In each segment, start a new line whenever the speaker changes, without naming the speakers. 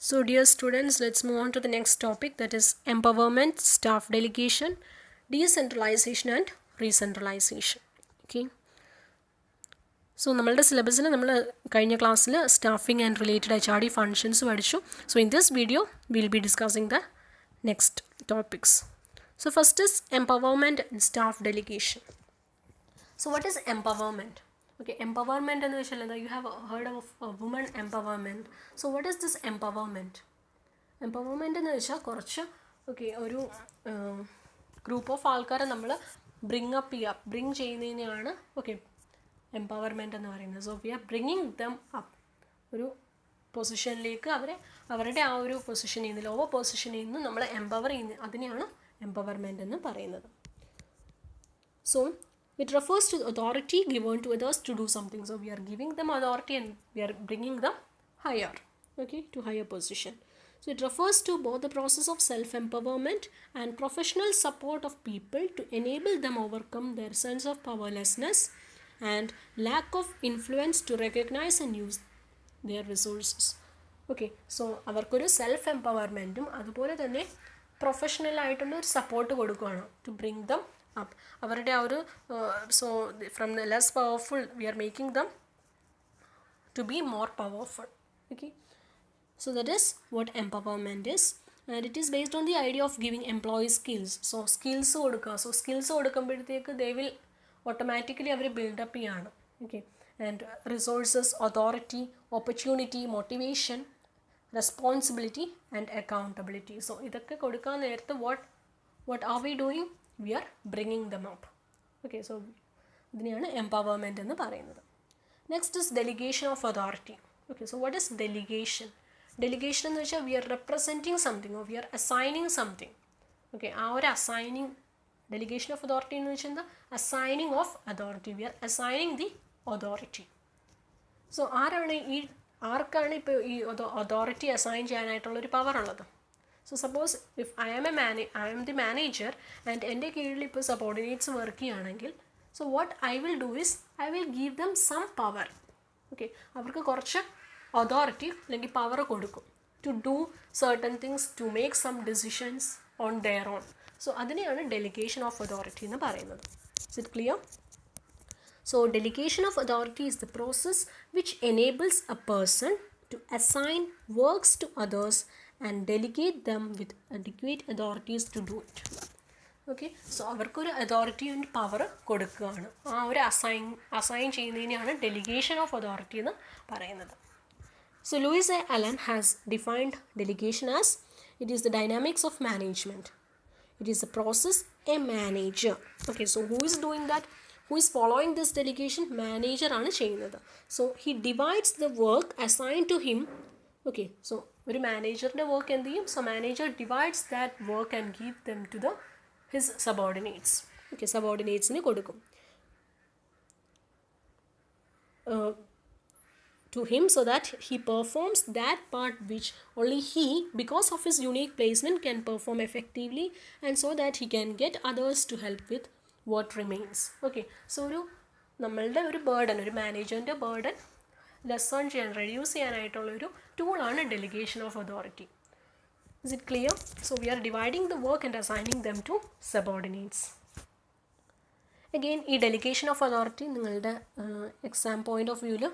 So, dear students, let's move on to the next topic, that is empowerment, staff delegation, decentralization and recentralization. Okay. So, നമ്മളുടെ സിലബസിൽ നമ്മൾ കഴിഞ്ഞ ക്ലാസ്സിൽ staffing and related HRD functions പഠിച്ചു. So, in this video, we'll be discussing the next topics. So, first is empowerment and staff delegation. So, what is empowerment? Okay, empowerment എന്ന് വെച്ചാൽ എന്താ? You have heard of women empowerment. So, what is this empowerment? Empowerment എന്ന് വെച്ചാൽ കുറച്ച് ഒരു group of ആൾക്കാരെ നമ്മൾ bring ചെയ്യുന്നതിനെയാണ് empowerment എന്ന് പറയുന്നത്. So we R bringing dum up, ഒരു പൊസിഷനിലേക്ക് അവരുടെ ആ ഒരു പൊസിഷനിൽ നിന്ന്, ലോവർ പൊസിഷനിൽ നിന്ന് നമ്മൾ എംപവർ ചെയ്യുന്ന അതിനെയാണ് എംപവർമെൻറ്റ് എന്ന് പറയുന്നത്. So it refers to authority given to others to do something. So we are giving them authority and we are bringing them higher, to higher position. So it refers to both the process of self-empowerment and professional support of people to enable them overcome their sense of powerlessness and lack of influence to recognize and use their resources. So അവർക്കൊരു self എംപവർമെൻറ്റും അതുപോലെ തന്നെ professional ആയിട്ടുള്ള ഒരു support കൊടുക്കുകയാണ് to bring them up. അവരുടെ ആ ഒരു from the less powerful we are making them to be more powerful. So that is what empowerment is, and it is based on the idea of giving employees skills. So skills കൊടുക്കുക. So skills കൊടുക്കുമ്പോഴത്തേക്ക് they will automatically അവർ build up ചെയ്യാണ്. And resources, authority, opportunity, motivation, responsibility and accountability. So ഇതൊക്കെ കൊടുക്കാൻ നേരത്തെ what are we doing? We are bringing them up. So ഇതിനെയാണ് empowerment എന്ന് പറയുന്നത്. Next is delegation of authority. So what is delegation? Delegation എന്ന് വെച്ചാൽ we are representing something or we are assigning something. ആ ഒരു assigning, delegation of authority എന്ന് വെച്ചാൽ എന്താ? Assigning of authority. We are assigning the authority. So ആർക്കാണ് ഇപ്പോൾ ഈ അതോറിറ്റി അസൈൻ ചെയ്യാനായിട്ടുള്ളൊരു പവർ ഉള്ളത്? So suppose if I am the manager and എൻ്റെ കീഴിൽ ഇപ്പോൾ സബോർഡിനേറ്റ്സ് വർക്ക് ചെയ്യുകയാണെങ്കിൽ, so what I will do is I will give them some power. അവർക്ക് കുറച്ച് അതോറിറ്റി അല്ലെങ്കിൽ പവർ കൊടുക്കും to do certain things, to make some decisions on their own. So അതിനെയാണ് delegation of authority എന്ന് പറയുന്നത്. Is it clear? So delegation of authority is the process which enables a person to assign works to others and delegate them with adequate authorities to do it. So അവർക്കൊരു authority and power കൊടുക്കുകയാണ്. ആ ഒരു assign ചെയ്യുന്നതിനെയാണ് delegation of authority എന്ന് പറയുന്നത്. So Louis A. Allen has defined delegation as it is the dynamics of management. It is a process a manager. So who is doing that? Who is following this delegation? Manager ആണ് ചെയ്യുന്നത്. So he divides the work assigned to him. So ഒരു മാനേജറിൻ്റെ work എന്ത് ചെയ്യും? So manager divides that work and give them to his subordinates. സബോർഡിനേറ്റ്സിന് കൊടുക്കും to him so that he performs that part which only he, because of his unique placement, can perform effectively, and so that he can get others to help with what remains. So നമ്മളുടെ ഒരു burden, ഒരു മാനേജറിൻ്റെ burden lessen ചെയ്യാൻ, reduce ചെയ്യാനായിട്ടുള്ളൊരു ടൂളാണ് delegation of authority. Is it clear? So we are dividing the work and assigning them to subordinates. Again, ഈ delegation of authority നിങ്ങളുടെ exam point of വ്യൂവിൽ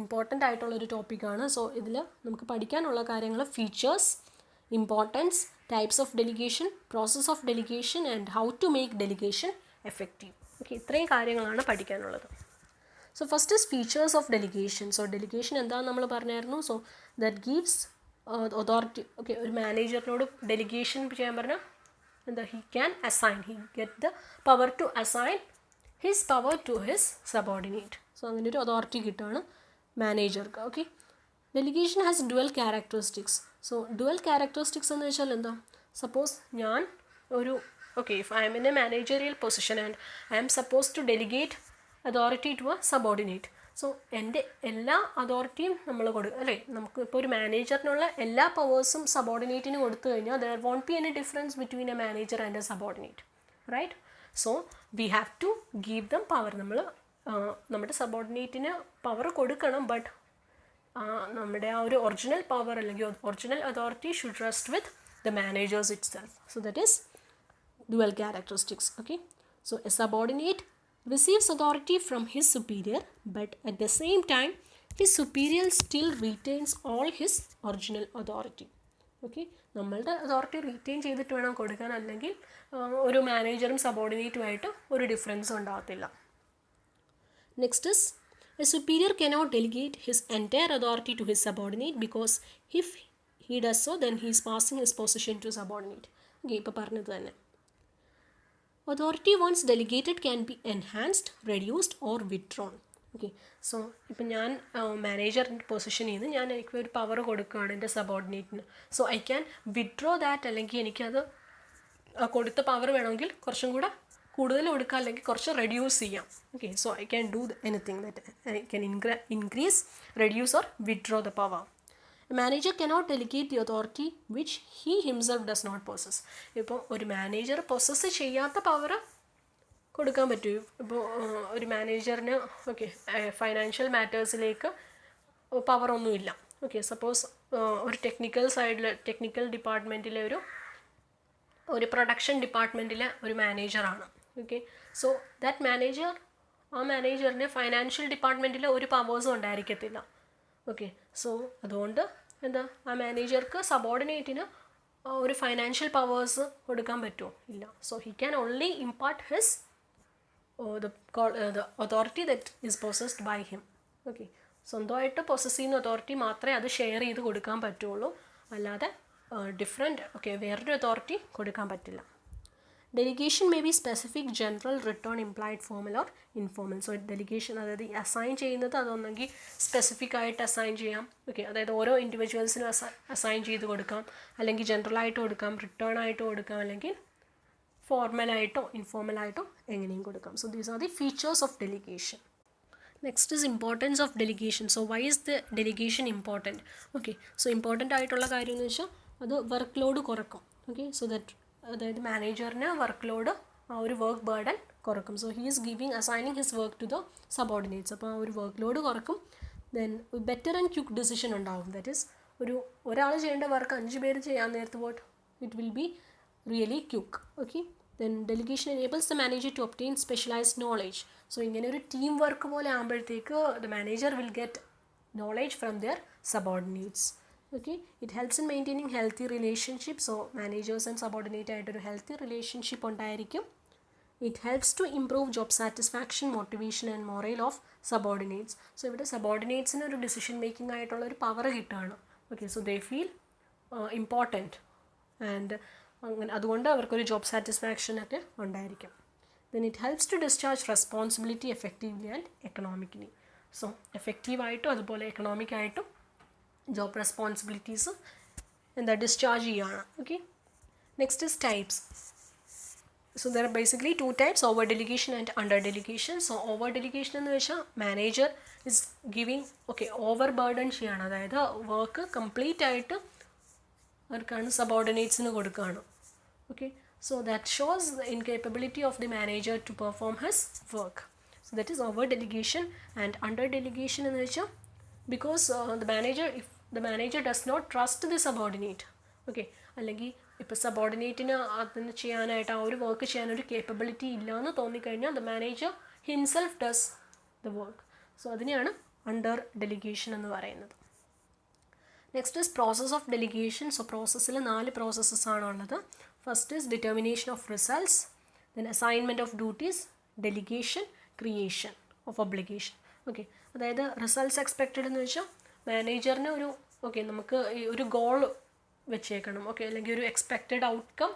ഇമ്പോർട്ടൻ്റ് ആയിട്ടുള്ളൊരു ടോപ്പിക്കാണ്. സോ ഇതിൽ നമുക്ക് പഠിക്കാനുള്ള കാര്യങ്ങൾ features, importance, types of delegation, process of delegation and how to make delegation effective. ഇത്രയും കാര്യങ്ങളാണ് പഠിക്കാനുള്ളത്. So first is features of delegation. So delegation എന്താണെന്ന് നമ്മൾ പറഞ്ഞായിരുന്നു. So that gives authority. ഒരു മാനേജറിനോട് ഡെലിഗേഷൻ ചെയ്യാൻ പറഞ്ഞാൽ എന്താ? he can assign, he get the power to assign his power to his subordinate. So അങ്ങനെ ഒരു അതോറിറ്റി കിട്ടുകയാണ് മാനേജർക്ക്. Delegation has dual characteristics. So dual characteristics എന്ന് വെച്ചാൽ എന്താ? സപ്പോസ് ഞാൻ ഒരു if I am in a managerial position and I am supposed to delegate authority to a subordinate. So എൻ്റെ എല്ലാ അതോറിറ്റിയും നമ്മൾ അല്ലേ, നമുക്ക് ഇപ്പോൾ ഒരു മാനേജറിനുള്ള എല്ലാ പവേഴ്സും സബോർഡിനേറ്റിന് കൊടുത്തു കഴിഞ്ഞാൽ there won't be any difference between a manager and a subordinate, right? So we have to give them power. നമ്മൾ നമ്മുടെ സബോർഡിനേറ്റിന് പവർ കൊടുക്കണം, ബട്ട് നമ്മുടെ ആ ഒരു ഒറിജിനൽ പവർ അല്ലെങ്കിൽ original authority should rest with the managers itself. So that is dual characteristics. Okay, so a subordinate receives authority from his superior, but at the same time his superior still retains all his original authority. Okay, നമ്മളുടെ authority retain ചെയ്തിട്ട് വേണം കൊടുക്കാൻ, അല്ലെങ്കിൽ ഒരു മാനേജറും സബോർഡിനേറ്റുമായിട്ട് ഒരു ഡിഫറൻസും ഉണ്ടാകത്തില്ല. Next is A superior cannot delegate his entire authority to his subordinate because if he does so then he is passing his position to subordinate. Okay, ഇപ്പോൾ പറഞ്ഞത് തന്നെ. Authority once delegated can be enhanced, reduced or withdrawn. Okay, so ഇപ്പം ഞാൻ മാനേജറിൻ്റെ പൊസിഷനിൽ നിന്ന് ഞാൻ എനിക്ക് ഒരു പവർ കൊടുക്കുകയാണ് എൻ്റെ സബോർഡിനേറ്റിന്. So I can withdraw that, അല്ലെങ്കിൽ എനിക്കത് കൊടുത്ത പവർ വേണമെങ്കിൽ കുറച്ചും കൂടെ കൂടുതൽ കൊടുക്കുക, അല്ലെങ്കിൽ കുറച്ച് റെഡ്യൂസ് ചെയ്യാം. Okay, so I can do anything that I can increase, reduce or withdraw the power. A manager cannot delegate the authority which he himself does not possess. ഇപ്പോൾ ഒരു മാനേജർ പൊസസ് ചെയ്യാത്ത പവർ കൊടുക്കാൻ പറ്റും. ഇപ്പോൾ ഒരു മാനേജറിന് okay financial മാറ്റേഴ്സിലേക്ക് പവറൊന്നുമില്ല. Okay, suppose ഒരു technical ഡിപ്പാർട്ട്മെൻറ്റിലെ ഒരു production ഡിപ്പാർട്ട്മെൻറ്റിലെ ഒരു മാനേജറാണ്. ഓക്കെ, സോ ദാറ്റ് മാനേജറിന് ഫൈനാൻഷ്യൽ ഡിപ്പാർട്ട്മെൻറ്റിൽ ഒരു പവേഴ്സും ഉണ്ടായിരിക്കത്തില്ല. ഓക്കെ, സോ അതുകൊണ്ട് എന്താ ആ മാനേജർക്ക് സബോർഡിനേറ്റിന് ഒരു ഫൈനാൻഷ്യൽ പവേഴ്സ് കൊടുക്കാൻ പറ്റുമോ? ഇല്ല. So he can only impart his the authority that is possessed by him. Okay, സ്വന്തമായിട്ട് പൊസസ് ചെയ്യുന്ന അതോറിറ്റി മാത്രമേ അത് ഷെയർ ചെയ്ത് കൊടുക്കാൻ പറ്റുള്ളൂ, അല്ലാതെ വേറൊരു അതോറിറ്റി കൊടുക്കാൻ പറ്റില്ല. Delegation may be specific, general, return, implied, formal or informal. So delegation അതായത് അസൈൻ ചെയ്യുന്നത് അതൊന്നെങ്കിൽ സ്പെസിഫിക് ആയിട്ട് അസൈൻ ചെയ്യാം. ഓക്കെ, അതായത് ഓരോ ഇൻഡിവിജ്വൽസിനും അസൈൻ ചെയ്ത് കൊടുക്കാം, അല്ലെങ്കിൽ ജനറലായിട്ട് കൊടുക്കാം, റിട്ടേൺ ആയിട്ട് കൊടുക്കാം, അല്ലെങ്കിൽ ഫോർമലായിട്ടോ ഇൻഫോർമലായിട്ടോ എങ്ങനെയും കൊടുക്കാം. So these are the features of delegation. Next is importance of delegation. So why is the delegation important? Okay, so important ആയിട്ടുള്ള കാര്യം എന്ന് വെച്ചാൽ അത് വർക്ക് ലോഡ് കുറക്കും. ഓക്കെ, സോ ദാറ്റ് അതായത് മാനേജറിന് വർക്ക് ലോഡ് ഒരു വർക്ക് ബേർഡൻ കുറക്കും. So he is assigning his work to the subordinates. അപ്പോൾ ആ ഒരു വർക്ക് ലോഡ് കുറക്കും. Then better and quick decision ഉണ്ടാകും. ദാറ്റ് ഈസ് ഒരാൾ ചെയ്യേണ്ട വർക്ക് 5 പേര് ചെയ്യാൻ നേരത്ത് it will be really quick. Okay, then delegation enables the manager to obtain specialised knowledge. So ഇങ്ങനെ ഒരു ടീം വർക്ക് പോലെ ആകുമ്പോഴത്തേക്ക് the manager will get knowledge from their subordinates. Okay, it helps in maintaining healthy relationships. So managers and subordinate ആയിട്ടൊരു healthy relationship ഉണ്ടായിരിക്കും. It helps to improve job satisfaction, motivation and morale of subordinates. So ഇവിടെ subordinatesന് ഒരു decision making ആയിട്ടുള്ള ഒരു power കിട്ടുകയാണ്. Okay, so they feel important and അതുകൊണ്ട് അവർക്കൊരു job satisfaction ഒക്കെ ഉണ്ടായിരിക്കും. Then it helps to discharge responsibility effectively and economically. So effective ആയിട്ടും അതുപോലെ economic ആയിട്ടും ജോബ് റെസ്പോൺസിബിലിറ്റീസ് ഡിസ്ചാർജ് ചെയ്യുകയാണ്. Okay, next is types. So there are basically 2 types, over delegation and under delegation. So over delegation എന്ന് വെച്ചാൽ manager is giving over burden ചെയ്യാണ്, അതായത് work complete ആയിട്ട് അവർക്കാണ് സബോർഡിനേറ്റ്സിന് കൊടുക്കുകയാണ്. Okay, so that shows the incapability of the manager to perform his work. So that is over delegation. And under delegation എന്ന് വെച്ചാൽ because if the manager does not trust the subordinate. Okay, അല്ലെങ്കിൽ ഇപ്പോൾ സബോർഡിനേറ്റിന് അതിന് ചെയ്യാനായിട്ട് ആ ഒരു work ചെയ്യാനൊരു capability ഇല്ല എന്ന് തോന്നിക്കഴിഞ്ഞാൽ the manager himself does the work. So അതിനെയാണ് അണ്ടർ ഡെലിഗേഷൻ എന്ന് പറയുന്നത്. Next is process of delegation. So പ്രോസസ്സിൽ 4 പ്രോസസ്സസ് ആണുള്ളത്. First is determination of results, then assignment of duties, delegation, creation of obligation. Okay, അതായത് results expected എന്ന് വെച്ചാൽ മാനേജറിന് നമുക്ക് ഒരു ഗോൾ വെച്ചേക്കണം. ഓക്കെ, അല്ലെങ്കിൽ ഒരു എക്സ്പെക്റ്റഡ് ഔട്ട്കം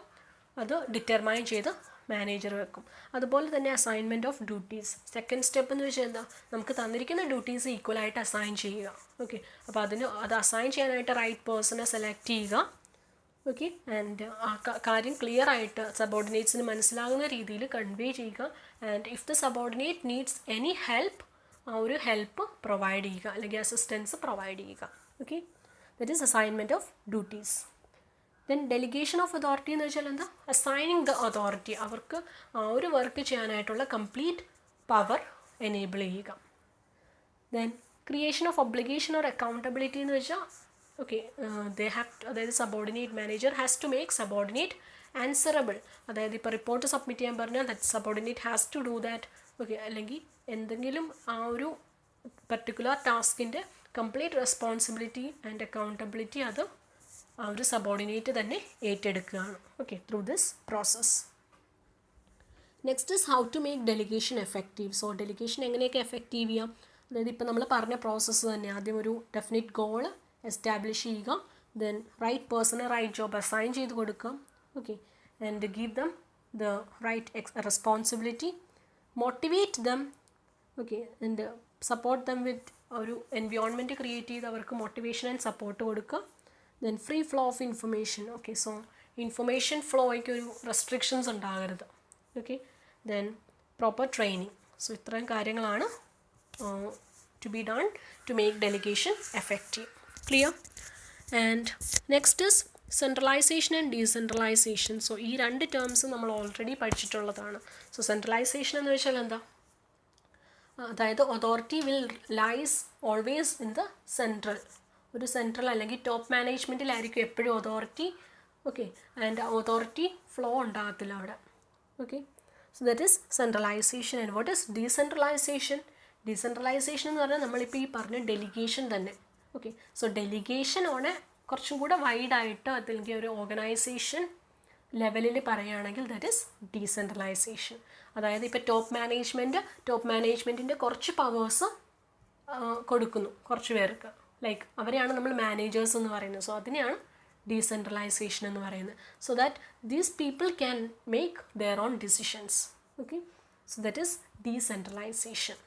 അത് ഡിറ്റർമൈൻ ചെയ്ത് മാനേജർ വെക്കും. അതുപോലെ തന്നെ assignment of duties. Second step എന്ന് വെച്ചാൽ എന്താ, നമുക്ക് തന്നിരിക്കുന്ന ഡ്യൂട്ടീസ് ഈക്വലായിട്ട് അസൈൻ ചെയ്യുക. ഓക്കെ, അപ്പോൾ അത് അസൈൻ ചെയ്യാനായിട്ട് റൈറ്റ് പേഴ്സണെ സെലക്ട് ചെയ്യുക. ഓക്കെ, ആൻഡ് ആ കാര്യം ക്ലിയർ ആയിട്ട് സബോർഡിനേറ്റ്സിന് മനസ്സിലാകുന്ന രീതിയിൽ കൺവേ ചെയ്യുക. And if the subordinate needs any help, ആ ഒരു ഹെൽപ്പ് പ്രൊവൈഡ് ചെയ്യുക, അല്ലെങ്കിൽ അസിസ്റ്റൻസ് പ്രൊവൈഡ് ചെയ്യുക. Okay, that is assignment of duties. Then delegation of authority എന്ന് വെച്ചാൽ എന്താ, അസൈനിങ് ദ അതോറിറ്റി, അവർക്ക് ആ ഒരു വർക്ക് ചെയ്യാനായിട്ടുള്ള കംപ്ലീറ്റ് പവർ എനേബിൾ ചെയ്യുക. Then creation of obligation or accountability എന്ന് വെച്ചാൽ ഓക്കെ ദേ ഹാവ് അതായത് subordinate manager has to make subordinate answerable. അതായത് ഇപ്പോൾ റിപ്പോർട്ട് സബ്മിറ്റ് ചെയ്യാൻ പറഞ്ഞാൽ that subordinate has to do that. Okay, അല്ലെങ്കിൽ എന്തെങ്കിലും ആ ഒരു പർട്ടിക്കുലർ ടാസ്കിൻ്റെ കംപ്ലീറ്റ് റെസ്പോൺസിബിലിറ്റി ആൻഡ് അക്കൗണ്ടബിലിറ്റി അത് ആ ഒരു സബോർഡിനേറ്റ് തന്നെ ഏറ്റെടുക്കുകയാണ്. Okay, through this process. Next is how to make delegation effective. So delegation എങ്ങനെയൊക്കെ എഫക്റ്റീവ് ചെയ്യാം? അതായത് ഇപ്പോൾ നമ്മൾ പറഞ്ഞ പ്രോസസ്സ് തന്നെ. ആദ്യം ഒരു ഡെഫിനിറ്റ് ഗോൾ എസ്റ്റാബ്ലിഷ് ചെയ്യുക, then right person right job assign ചെയ്ത് കൊടുക്കുക. Okay, and give them the right responsibility, motivate them. Okay, and support them with ഒരു എൻവയോൺമെൻറ്റ് ക്രിയേറ്റ് ചെയ്ത് അവർക്ക് മോട്ടിവേഷൻ ആൻഡ് സപ്പോർട്ട് കൊടുക്കുക. Then free flow of information. Okay, so information ഫ്ലോയ്ക്ക് ഒരു restrictions ഉണ്ടാകരുത്. Okay, then proper training. So ഇത്രയും കാര്യങ്ങളാണ് to be done to make delegation effective. Clear? And next is centralization and decentralization. So ഈ രണ്ട് terms നമ്മൾ already പഠിച്ചിട്ടുള്ളതാണ്. So centralisation എന്ന് വെച്ചാൽ എന്താ? അതായത് authority will lies always in the central. ഒരു സെൻട്രൽ അല്ലെങ്കിൽ ടോപ്പ് മാനേജ്മെൻറ്റിലായിരിക്കും എപ്പോഴും authority. Okay, and authority flow ഉണ്ടാകത്തില്ല അവിടെ. Okay, so that is centralisation. And what is decentralisation? Decentralisation എന്ന് പറഞ്ഞാൽ നമ്മളിപ്പോൾ ഈ പറഞ്ഞ ഡെലിഗേഷൻ തന്നെ. ഓക്കെ, സോ ഡെലിഗേഷൻ ആണ് കുറച്ചും കൂടെ വൈഡായിട്ട് അല്ലെങ്കിൽ ഒരു ഓർഗനൈസേഷൻ ലെവലിൽ പറയുകയാണെങ്കിൽ ദാറ്റ് ഈസ് ഡീസെൻട്രലൈസേഷൻ. അതായത് ഇപ്പോൾ ടോപ്പ് മാനേജ്മെൻറ്റിൻ്റെ കുറച്ച് പവേഴ്സ് കൊടുക്കുന്നു കുറച്ച് പേർക്ക്, ലൈക്ക് അവരെയാണ് നമ്മൾ മാനേജേഴ്സ് എന്ന് പറയുന്നത്. സോ അതിനെയാണ് ഡീസെൻട്രലൈസേഷൻ എന്ന് പറയുന്നത്. So that these people can make their own decisions. Okay, so that is decentralisation.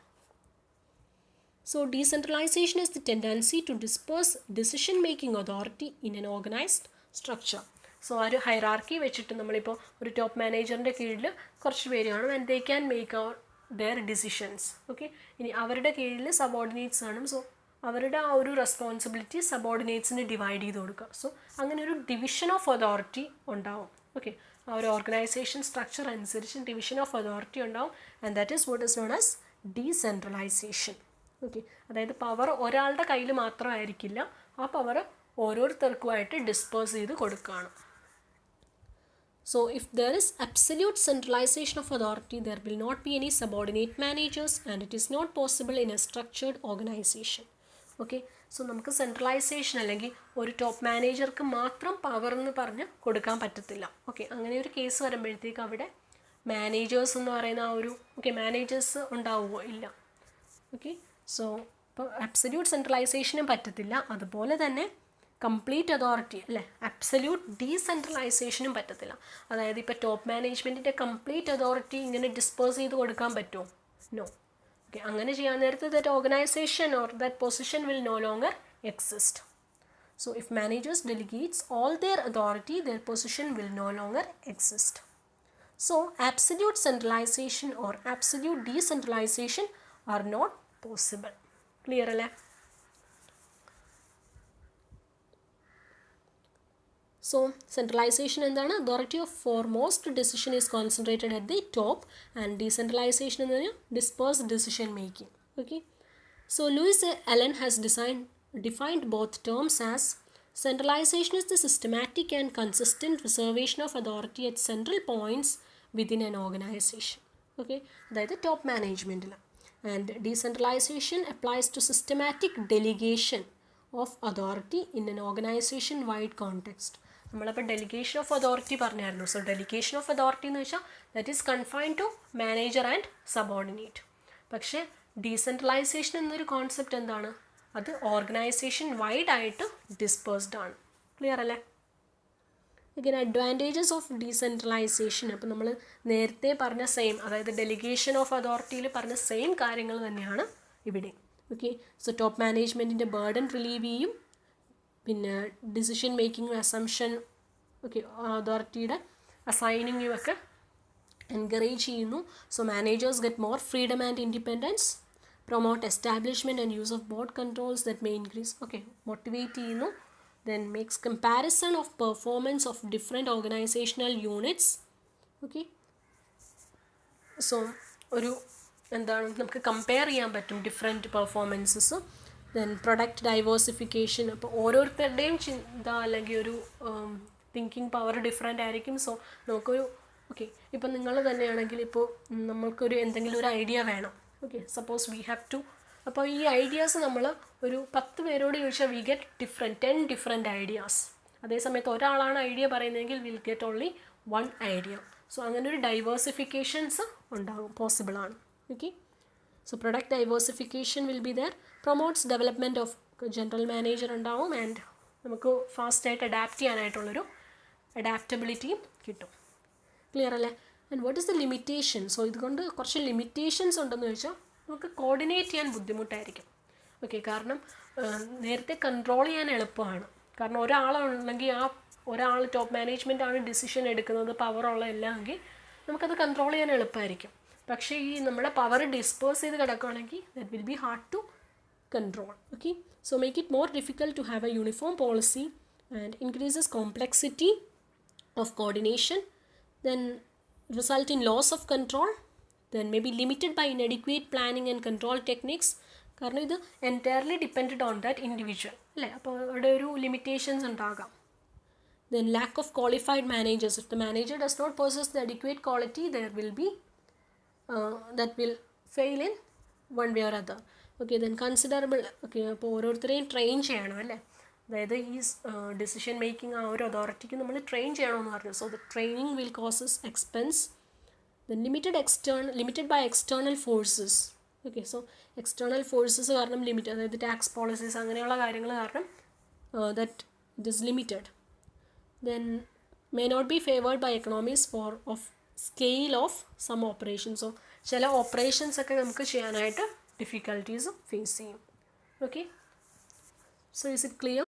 So decentralization is the tendency to disperse decision-making authority in an organized structure. So ആ ഒരു hierarchy വെച്ചിട്ട് നമ്മളിപ്പോൾ ഒരു top മാനേജറിൻ്റെ കീഴിൽ കുറച്ച് പേര് കാണും, and they can make their decisions. Okay, ഇനി അവരുടെ കീഴിൽ സബോർഡിനേറ്റ്സ് ആണ്. സോ അവരുടെ ആ ഒരു റെസ്പോൺസിബിലിറ്റി സബോർഡിനേറ്റ്സിന് ഡിവൈഡ് ചെയ്ത് കൊടുക്കുക. സോ അങ്ങനെ ഒരു ഡിവിഷൻ ഓഫ് അതോറിറ്റി ഉണ്ടാവും. ഓക്കെ, ആ ഒരു ഓർഗനൈസേഷൻ സ്ട്രക്ചർ അനുസരിച്ച് ഡിവിഷൻ ഓഫ് അതോറിറ്റി ഉണ്ടാവും, and that is what is known as decentralisation. Okay, അതായത് പവർ ഒരാളുടെ കയ്യിൽ മാത്രമായിരിക്കില്ല, ആ പവർ ഓരോരുത്തർക്കുമായിട്ട് ഡിസ്പേഴ്സ് ചെയ്ത് കൊടുക്കുകയാണ്. So if there is absolute centralisation of authority there will not be any subordinate managers and it is not possible in a structured organisation. Okay, so നമുക്ക് centralisation അല്ലെങ്കിൽ ഒരു ടോപ്പ് മാനേജർക്ക് മാത്രം പവർ എന്ന് പറഞ്ഞ് കൊടുക്കാൻ പറ്റത്തില്ല. ഓക്കെ, അങ്ങനെ ഒരു കേസ് വരുമ്പോഴത്തേക്ക് അവിടെ മാനേജേഴ്സ് എന്ന് പറയുന്ന ആ ഒരു മാനേജേഴ്സ് ഉണ്ടാവുമോ? ഇല്ല. ഓക്കെ, സോ ഇപ്പോൾ അബ്സല്യൂട്ട് സെൻട്രലൈസേഷനും പറ്റത്തില്ല, അതുപോലെ തന്നെ കംപ്ലീറ്റ് അതോറിറ്റി അല്ലേ അബ്സല്യൂട്ട് ഡീസെൻട്രലൈസേഷനും പറ്റത്തില്ല. അതായത് ഇപ്പോൾ ടോപ്പ് മാനേജ്മെൻറ്റിൻ്റെ കംപ്ലീറ്റ് അതോറിറ്റി ഇങ്ങനെ ഡിസ്പേഴ്സ് ചെയ്ത് കൊടുക്കാൻ പറ്റുമോ? നോ. ഓക്കെ, അങ്ങനെ ചെയ്യാൻ നേരത്ത് that organisation or that position will no longer exist. So if managers delegates all their authority their position will no longer exist. So absolute centralization or absolute decentralization are not possible. Clear അല്ലേ? So centralization എന്താണ്? Authority of foremost decision is concentrated at the top, and decentralization എന്ന് പറഞ്ഞാൽ dispersed decision making. Okay, so Louis Allen has defined both terms as centralization is the systematic and consistent reservation of authority at central points within an organization. Okay, അതായത് top മാനേജ്മെൻറ്റിൽ. And decentralization applies to systematic delegation of authority in an organization wide context. നമ്മളപ്പോൾ delegation of authority പറഞ്ഞായിരുന്നു. So delegation of authority എന്ന് വെച്ചാൽ that is confined to manager and subordinate. പക്ഷേ decentralization എന്നൊരു concept എന്താണ്? അത് ഓർഗനൈസേഷൻ വൈഡ് ആയിട്ട് dispersed ആണ്. ക്ലിയർ അല്ലേ? again advantages of decentralization. അപ്പോൾ നമ്മൾ നേരത്തെ പറഞ്ഞ സെയിം, അതായത് ഡെലിഗേഷൻ ഓഫ് അതോറിറ്റിയിൽ പറഞ്ഞ സെയിം കാര്യങ്ങൾ തന്നെയാണ് ഇവിടെ. ഓക്കെ, സോ ടോപ്പ് മാനേജ്മെൻറ്റിൻ്റെ ബേർഡൻ റിലീവ് ചെയ്യും, പിന്നെ ഡിസിഷൻ മേക്കിംഗ് അസംഷൻ അതോറിറ്റിയുടെ അസൈനിങ്ങും ഒക്കെ എൻകറേജ് ചെയ്യുന്നു. So managers get more freedom and independence, promote establishment and use of board controls that may increase. Motivate ചെയ്യുന്നു. Then makes comparison of performance of different organizational units. Okay, so ഒരു എന്താണ് നമുക്ക് compare ചെയ്യാൻ പറ്റും different performances. Then product diversification. അപ്പോൾ ഓരോരുത്തരുടെയും ചിന്ത അല്ലെങ്കിൽ ഒരു തിങ്കിങ് പവർ ഡിഫറെൻ്റ് ആയിരിക്കും. സോ നമുക്കൊരു ഇപ്പം നിങ്ങൾ തന്നെയാണെങ്കിൽ ഇപ്പോൾ നമ്മൾക്കൊരു എന്തെങ്കിലും ഒരു ഐഡിയ വേണം. സപ്പോസ് വി ഹാവ് ടു, അപ്പോൾ ഈ ഐഡിയാസ് നമ്മൾ ഒരു 10 പേരോട് ചോദിച്ചാൽ വി ഗെറ്റ് 10 ഡിഫറെൻറ്റ് ഐഡിയാസ്. അതേസമയത്ത് ഒരാളാണ് ഐഡിയ പറയുന്നതെങ്കിൽ will get only 1 idea. So അങ്ങനെ ഒരു ഡൈവേഴ്സിഫിക്കേഷൻസ് ഉണ്ടാകും, പോസിബിളാണ്. So product diversification will be there. Promotes development of general manager ഉണ്ടാവും. ആൻഡ് നമുക്ക് ഫാസ്റ്റായിട്ട് അഡാപ്റ്റ് ചെയ്യാനായിട്ടുള്ളൊരു അഡാപ്റ്റബിലിറ്റിയും കിട്ടും. ക്ലിയർ അല്ലേ? And what is the limitation? So ഇതുകൊണ്ട് കുറച്ച് ലിമിറ്റേഷൻസ് ഉണ്ടെന്ന് ചോദിച്ചാൽ നമുക്ക് കോർഡിനേറ്റ് ചെയ്യാൻ ബുദ്ധിമുട്ടായിരിക്കും. കാരണം നേരത്തെ കൺട്രോൾ ചെയ്യാൻ എളുപ്പമാണ്. കാരണം ഒരാളുണ്ടെങ്കിൽ ആ ഒരാൾ ടോപ്പ് മാനേജ്മെൻ്റ് ആണ് ഡിസിഷൻ എടുക്കുന്നത്, പവറുള്ള എല്ലാം എങ്കിൽ നമുക്കത് കൺട്രോൾ ചെയ്യാൻ എളുപ്പമായിരിക്കും. പക്ഷേ ഈ നമ്മുടെ പവർ ഡിസ്പേഴ്സ് ചെയ്ത് കിടക്കുകയാണെങ്കിൽ that will be hard to control. So make it more difficult to have a uniform policy and increases complexity of coordination, then result in loss of control, then may be limited by inadequate planning and control techniques. കാരണം ഇത് entirely depend on that individual അല്ലേ. അപ്പോൾ അവിടെ ഒരു limitations ഉണ്ടാകാം. then lack of qualified managers. If the manager does not possess the adequate quality, there will be that will fail in one way or other. then considerable. അപ്പോൾ ഓരോരുത്തരെയും train ചെയ്യണം അല്ലേ. അതായത് ഈ ഡിസിഷൻ മേക്കിംഗ് ആ ഒരു അതോറിറ്റിക്ക് നമ്മൾ ട്രെയിൻ ചെയ്യണമെന്ന് പറഞ്ഞു. So the training will causes expense. then limited by external forces. So external forces കാരണം ലിമിറ്റ്, അതായത് ടാക്സ് പോളിസീസ് അങ്ങനെയുള്ള കാര്യങ്ങൾ കാരണം that it is limited. then may not be favored by economies of scale of some operations. So ചില operations ഒക്കെ നമുക്ക് ചെയ്യാനായിട്ട് difficulties face ചെയ്യും. So is it clear?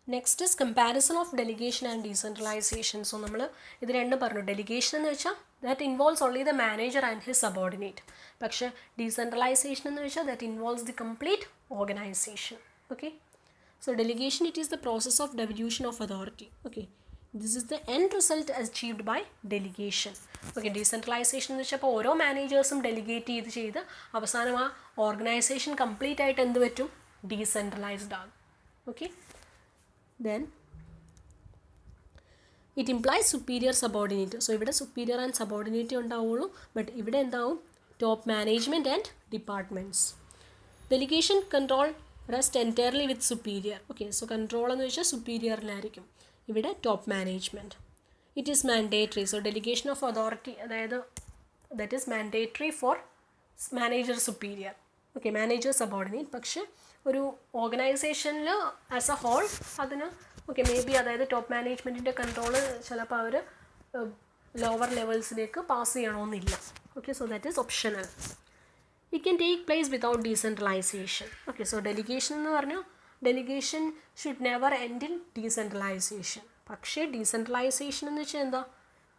Next is comparison of delegation and decentralisation. So നമ്മൾ ഇത് രണ്ടും പറഞ്ഞു. Delegation എന്ന് വെച്ചാൽ that involves only the manager and his subordinate. പക്ഷേ ഡീസെൻട്രലൈസേഷൻ എന്ന് വെച്ചാൽ that involves the complete organisation. So delegation, it is the process of devolution of authority. This is the end result achieved by delegation. Decentralization എന്ന് വെച്ചാൽ അപ്പോൾ ഓരോ മാനേജേഴ്സും delegate ചെയ്ത് അവസാനം ആ ഓർഗനൈസേഷൻ കംപ്ലീറ്റ് ആയിട്ട് എന്ത് പറ്റും? ഡീസെൻട്രലൈസ്ഡ് ആകും. then it implies superior subordinate. So ഇവിടെ superior and subordinate ഉണ്ടാവുള്ളൂ. ബട്ട് ഇവിടെ എന്താവും? Top management and departments. Delegation control rest entirely with superior. So control എന്ന് വെച്ചാൽ സുപ്പീരിയറിലായിരിക്കും. ഇവിടെ top management. It is mandatory. So delegation of authority, അതായത് that is mandatory for manager superior. Manager subordinate. പക്ഷേ ഒരു ഓർഗനൈസേഷനിൽ ആസ് എ ഹോൾ അതിന് may be അതായത് ടോപ്പ് മാനേജ്മെൻറ്റിൻ്റെ കൺട്രോൾ ചിലപ്പോൾ അവർ ലോവർ ലെവൽസിലേക്ക് പാസ് ചെയ്യണമെന്നില്ല. So that is optional. It can take place without decentralization. So delegation എന്ന് പറഞ്ഞാൽ delegation should never end in decentralization. പക്ഷേ decentralization എന്ന് വെച്ചാൽ എന്താ?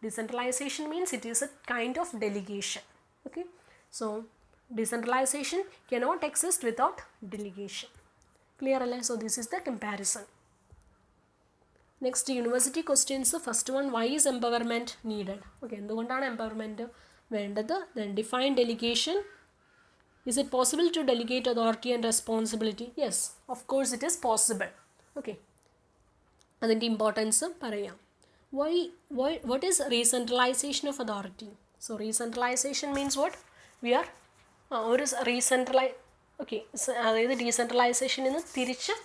Decentralization means it is a kind of delegation. So decentralization cannot exist without delegation. Clear അല്ലേ? So this is the comparison. Next university questions. First one, why is empowerment needed? എന്തുകൊണ്ടാണ് empowerment വേണ്ടത്? Then define delegation. Is it possible to delegate authority and responsibility? Yes, of course it is possible. അതിൻ്റെ importance പറയാം. What is recentralization of authority? So recentralization means what? We are ഒരു അതായത് ഡീസെൻട്രലൈസേഷനിൽ നിന്ന് തിരിച്ച്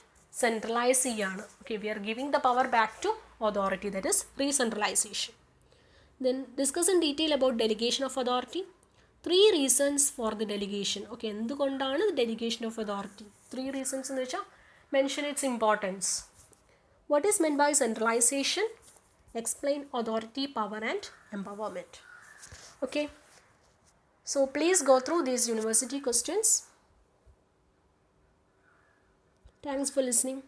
centralise ചെയ്യാണ്. We are giving the power back to authority. That is recentralization. Then discuss in detail about delegation of authority. 3 reasons for the delegation. എന്തുകൊണ്ടാണ് delegation of authority? 3 reasons എന്ന് വെച്ചാൽ mention its importance. What is meant by centralization? Explain authority, power and empowerment. So please go through these university questions. Thanks for listening.